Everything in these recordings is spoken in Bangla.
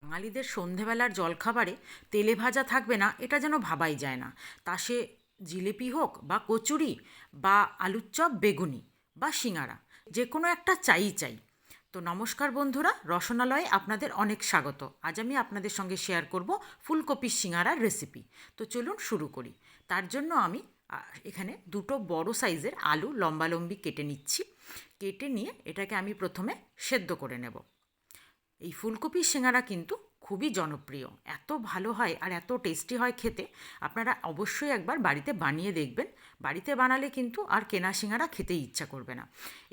বাঙালিদের সন্ধেবেলার জলখাবারে তেলে ভাজা থাকবে না এটা যেন ভাবাই যায় না। তা সে জিলিপি হোক বা কচুরি বা আলুর চপ বেগুনি বা সিঙাড়া, যে কোনো একটা চাই। তো নমস্কার বন্ধুরা, রসনালয়ে আপনাদের অনেক স্বাগত। আজ আমি আপনাদের সঙ্গে শেয়ার করব ফুলকপির সিঙাড়ার রেসিপি। তো চলুন শুরু করি। তার জন্য আমি এখানে দুটো বড় সাইজের আলু লম্বালম্বি কেটে নিচ্ছি। কেটে নিয়ে এটাকে আমি প্রথমে সেদ্ধ করে নেব। এই ফুলকপির সিঙাড়া কিন্তু খুবই জনপ্রিয়, এত ভালো হয় আর এত টেস্টি হয় খেতে। আপনারা অবশ্যই একবার বাড়িতে বানিয়ে দেখবেন। বাড়িতে বানালে কিন্তু আর কেনা সিঙাড়া খেতে ইচ্ছা করবে না।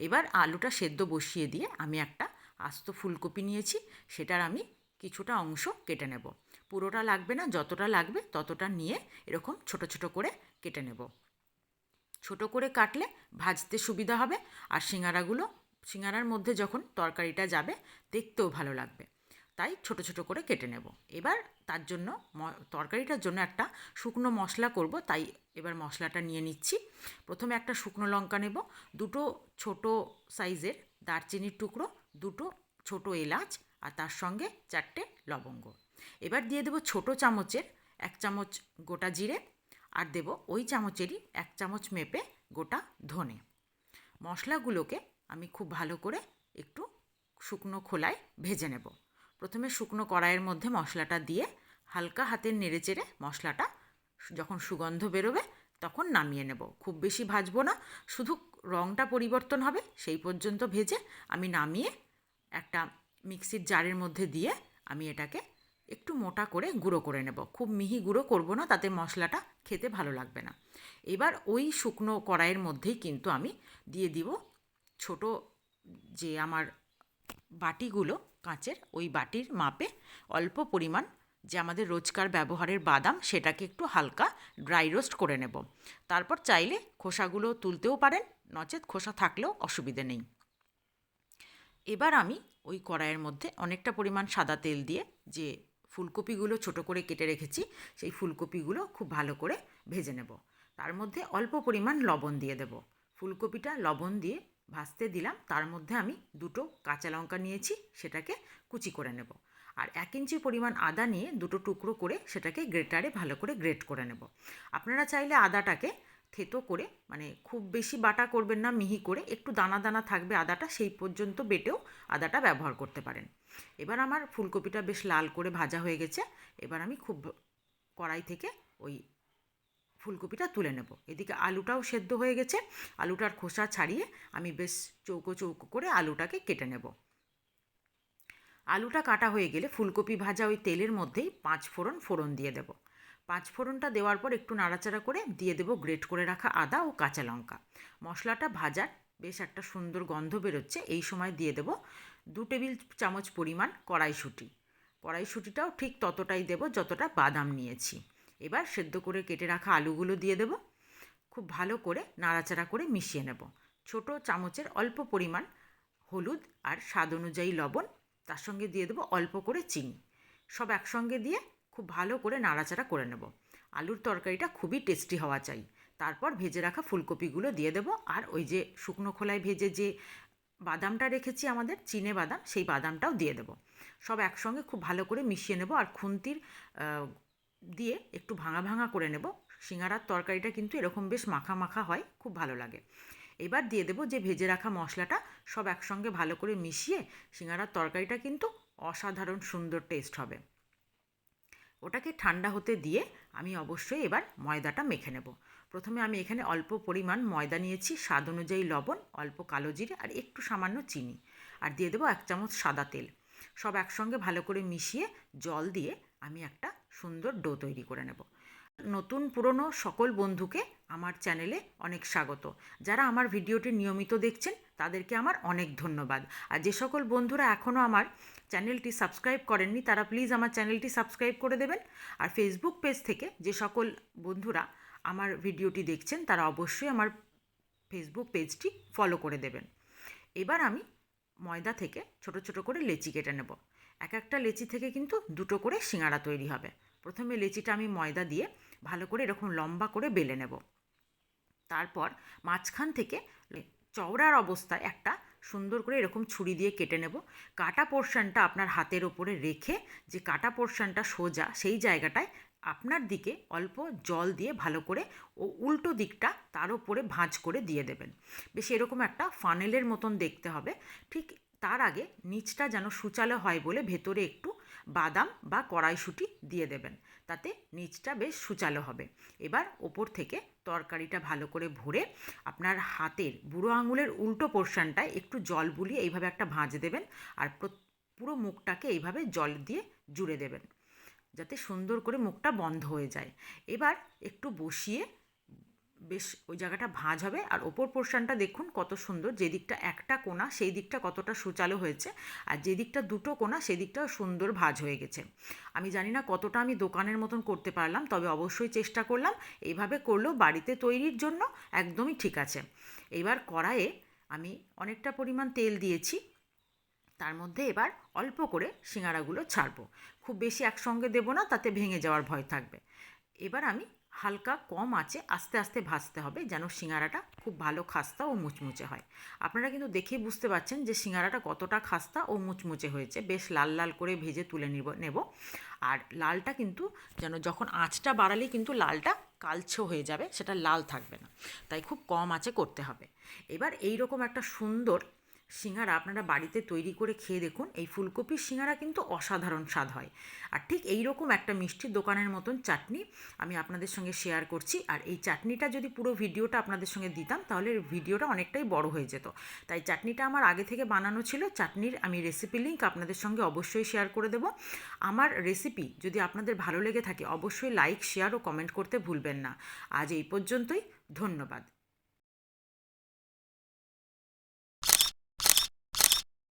এবার আলুটা সেদ্ধ বসিয়ে দিয়ে আমি একটা আস্ত ফুলকপি নিয়েছি, সেটার আমি কিছুটা অংশ কেটে নেব। পুরোটা লাগবে না, যতটা লাগবে ততটা নিয়ে এরকম ছোট ছোট করে কেটে নেব। ছোট করে কাটলে ভাজতে সুবিধা হবে, আর সিঙাড়ার মধ্যে যখন তরকারিটা যাবে দেখতেও ভালো লাগবে। তাই ছোট ছোট করে কেটে নেব। এবার তার জন্য তরকারিটার জন্য একটা শুকনো মশলা করব, তাই এবার মশলাটা নিয়ে নিচ্ছি। প্রথমে একটা শুকনো লঙ্কা নেব, দুটো ছোট সাইজের দারচিনির টুকরো, দুটো ছোট এলাচ, আর তার সঙ্গে চারটে লবঙ্গ। এবার দিয়ে দেবো ছোট চামচের 1 চামচ গোটা জিরে, আর দেব ওই চামচেরই 1 চামচ মেপে গোটা ধনে। মশলাগুলোকে আমি খুব ভালো করে একটু শুকনো খোলায় ভেজে নেব। প্রথমে শুকনো কড়াইয়ের মধ্যে মশলাটা দিয়ে হালকা হাতে নেড়েচেড়ে মশলাটা যখন সুগন্ধ বেরোবে তখন নামিয়ে নেব। খুব বেশি ভাজবো না, শুধু রঙটা পরিবর্তন হবে সেই পর্যন্ত ভেজে আমি নামিয়ে একটা মিক্সির জারের মধ্যে দিয়ে আমি এটাকে একটু মোটা করে গুঁড়ো করে নেব। খুব মিহি গুঁড়ো করব না, তাতে মশলাটা খেতে ভালো লাগবে না। এবার ওই শুকনো কড়াইয়ের মধ্যেই কিন্তু আমি দিয়ে দিব ছোট যে আমার বাটিগুলো কাঁচের, ওই বাটির মাপে অল্প পরিমাণ যে আমাদের রোজকার ব্যবহারের বাদাম, সেটাকে একটু হালকা ড্রাই রোস্ট করে নেব। তারপর চাইলে খোসাগুলো তুলতেও পারেন, নচেত খোসা থাকলেও অসুবিধে নেই। এবার আমি ওই কড়াইয়ের মধ্যে অনেকটা পরিমাণ সাদা তেল দিয়ে যে ফুলকপিগুলো ছোট করে কেটে রেখেছি সেই ফুলকপিগুলো খুব ভালো করে ভেজে নেব। তার মধ্যে অল্প পরিমাণ লবণ দিয়ে দেব। ফুলকপিটা লবণ দিয়ে ভাজতে দিলাম, তার মধ্যে আমি দুটো কাঁচা লঙ্কা নিয়েছি, সেটাকে কুচি করে নেব। আর 1 ইঞ্চি পরিমাণ আদা নিয়ে দুটো টুকরো করে সেটাকে গ্রেটারে ভালো করে গ্রেট করে নেব। আপনারা চাইলে আদাটাকে থেতো করে, মানে খুব বেশি বাটা করবেন না, মিহি করে একটু দানা দানা থাকবে আদাটা, সেই পর্যন্ত বেটেও আদাটা ব্যবহার করতে পারেন। এবার আমার ফুলকপিটা বেশ লাল করে ভাজা হয়ে গেছে। এবার আমি খুব কড়াই থেকে ওই ফুলকপিটা তুলে নেব। এদিকে আলুটাও সেদ্ধ হয়ে গেছে। আলুটার খোসা ছাড়িয়ে আমি বেশ চৌকো চৌকো করে আলুটাকে কেটে নেব। আলুটা কাটা হয়ে গেলে ফুলকপি ভাজা ওই তেলের মধ্যেই 5 ফোড়ন দিয়ে দেব। 5 ফোড়নটা দেওয়ার পর একটু নাড়াচাড়া করে দিয়ে দেব গ্রেট করে রাখা আদা ও কাঁচা লঙ্কা। মশলাটা ভাজার বেশ একটা সুন্দর গন্ধ বেরোচ্ছে, এই সময় দিয়ে দেব 2 টেবিল চামচ পরিমাণ কড়াইশুঁটি। কড়াইশুঁটিটাও ঠিক ততটাই দেব যতটা বাদাম নিয়েছি। এবার সেদ্ধ করে কেটে রাখা আলুগুলো দিয়ে দেব। খুব ভালো করে নাড়াচাড়া করে মিশিয়ে নেব। ছোট চামচের অল্প পরিমাণ হলুদ আর স্বাদ অনুযায়ী লবণ, তার সঙ্গে দিয়ে দেবো অল্প করে চিনি। সব একসঙ্গে দিয়ে খুব ভালো করে নাড়াচাড়া করে নেব। আলুর তরকারিটা খুবই টেস্টি হওয়া চাই। তারপর ভেজে রাখা ফুলকপিগুলো দিয়ে দেবো, আর ওই যে শুকনো খোলায় ভেজে যে বাদামটা রেখেছি আমাদের চিনে বাদাম, সেই বাদামটাও দিয়ে দেবো। সব একসঙ্গে খুব ভালো করে মিশিয়ে নেব, আর খুন্তির দিয়ে একটু ভাঙা ভাঙা করে নেব। সিঙাড়ার তরকারিটা কিন্তু এরকম বেশ মাখা মাখা হয়, খুব ভালো লাগে। এবার দিয়ে দেবো যে ভেজে রাখা মশলাটা, সব একসঙ্গে ভালো করে মিশিয়ে সিঙাড়ার তরকারিটা কিন্তু অসাধারণ সুন্দর টেস্ট হবে। ওটাকে ঠান্ডা হতে দিয়ে আমি অবশ্যই এবার ময়দাটা মেখে নেব। প্রথমে আমি এখানে অল্প পরিমাণ ময়দা নিয়েছি, স্বাদ অনুযায়ী লবণ, অল্প কালো জিরে আর একটু সামান্য চিনি, আর দিয়ে দেবো 1 চামচ সাদা তেল। সব একসঙ্গে ভালো করে মিশিয়ে জল দিয়ে আমি একটা সুন্দর ডো তৈরি করে নেব। নতুন পুরনো সকল বন্ধুকে আমার চ্যানেলে অনেক স্বাগত। যারা আমার ভিডিওটি নিয়মিত দেখছেন তাদেরকে আমার অনেক ধন্যবাদ। আর যে সকল বন্ধুরা এখনও আমার চ্যানেলটি সাবস্ক্রাইব করেননি তারা প্লিজ আমার চ্যানেলটি সাবস্ক্রাইব করে দেবেন। আর ফেসবুক পেজ থেকে যে সকল বন্ধুরা আমার ভিডিওটি দেখছেন তারা অবশ্যই আমার ফেসবুক পেজটি ফলো করে দেবেন। এবার আমি ময়দা থেকে ছোট ছোট করে লেচি কেটে নেব। এক একটা লেচি থেকে কিন্তু দুটো করে সিঙাড়া তৈরি হবে। প্রথমে লেচিটা আমি ময়দা দিয়ে ভালো করে এরকম লম্বা করে বেলে নেব। তারপর মাঝখান থেকে চওড়ার অবস্থায় একটা সুন্দর করে এরকম ছুরি দিয়ে কেটে নেব। কাটা পোর্শনটা আপনার হাতের ওপরে রেখে, যে কাটা পোর্শনটা সোজা সেই জায়গাটায় আপনার দিকে অল্প জল দিয়ে ভালো করে ও উল্টো দিকটা তার উপরে ভাঁজ করে দিয়ে দেবেন। বেশ এরকম একটা ফানেলের মতন দেখতে হবে। ঠিক তার আগে নিচটা যেন সুচালো হয় বলে ভেতরে একটু বাদাম বা কড়াইশুঁটি দিয়ে দেবেন, তাতে নিচটা বেশ সুচালো হবে। এবার ওপর থেকে তরকারিটা ভালো করে ভরে আপনার হাতের বুড়ো আঙুলের উল্টো পোর্শনটায় একটু জল বুলিয়ে এইভাবে একটা ভাঁজ দেবেন, আর পুরো মুখটাকে এইভাবে জল দিয়ে জুড়ে দেবেন, যাতে সুন্দর করে মুখটা বন্ধ হয়ে যায়। এবার একটু বসিয়ে বেশ ওই জায়গাটা ভাঁজ হবে, আর ওপর পোর্শনটা দেখুন কত সুন্দর, যে দিকটা একটা কোণা সেই দিকটা কতটা সুচালো হয়েছে, আর যে দিকটা দুটো কোণা সেই দিকটাও সুন্দর ভাঁজ হয়ে গেছে। আমি জানি না কতটা আমি দোকানের মতন করতে পারলাম, তবে অবশ্যই চেষ্টা করলাম। এইভাবে করলেও বাড়িতে তৈরির জন্য একদমই ঠিক আছে। এবার কড়াইয়ে আমি অনেকটা পরিমাণ তেল দিয়েছি, তার মধ্যে এবার অল্প করে সিঙাড়াগুলো ছাড়বো। খুব বেশি একসঙ্গে দেবো না, তাতে ভেঙে যাওয়ার ভয় থাকবে। এবার আমি হালকা কম আঁচে আস্তে আস্তে ভাজতে হবে, যেন সিঙাড়াটা খুব ভালো খাস্তা ও মুচমুচে হয়। আপনারা কিন্তু দেখেই বুঝতে পারছেন যে সিঙাড়াটা কতটা খাস্তা ও মুচমুচে হয়েছে। বেশ লাল লাল করে ভেজে তুলে নেব। আর লালটা কিন্তু যেন যখন আঁচটা বাড়ালেই কিন্তু লালটা কালচে হয়ে যাবে, সেটা লাল থাকবে না, তাই খুব কম আঁচে করতে হবে। এবার এই রকম একটা সুন্দর সিঙাড়া আপনারা বাড়িতে তৈরি করে খেয়ে দেখুন। এই ফুলকপির সিঙাড়া কিন্তু অসাধারণ স্বাদ হয়। আর ঠিক এই রকম একটা মিষ্টির দোকানের মতন চাটনি আমি আপনাদের সঙ্গে শেয়ার করছি। আর এই চাটনিটা যদি পুরো ভিডিওটা আপনাদের সঙ্গে দিতাম তাহলে ভিডিওটা অনেকটাই বড় হয়ে যেত, তাই চাটনিটা আমার আগে থেকে বানানো ছিল। চাটনির আমি রেসিপি লিঙ্ক আপনাদের সঙ্গে অবশ্যই শেয়ার করে দেব। আমার রেসিপি যদি আপনাদের ভালো লেগে থাকে অবশ্যই লাইক, শেয়ার ও কমেন্ট করতে ভুলবেন না। আজ এই পর্যন্তই, ধন্যবাদ।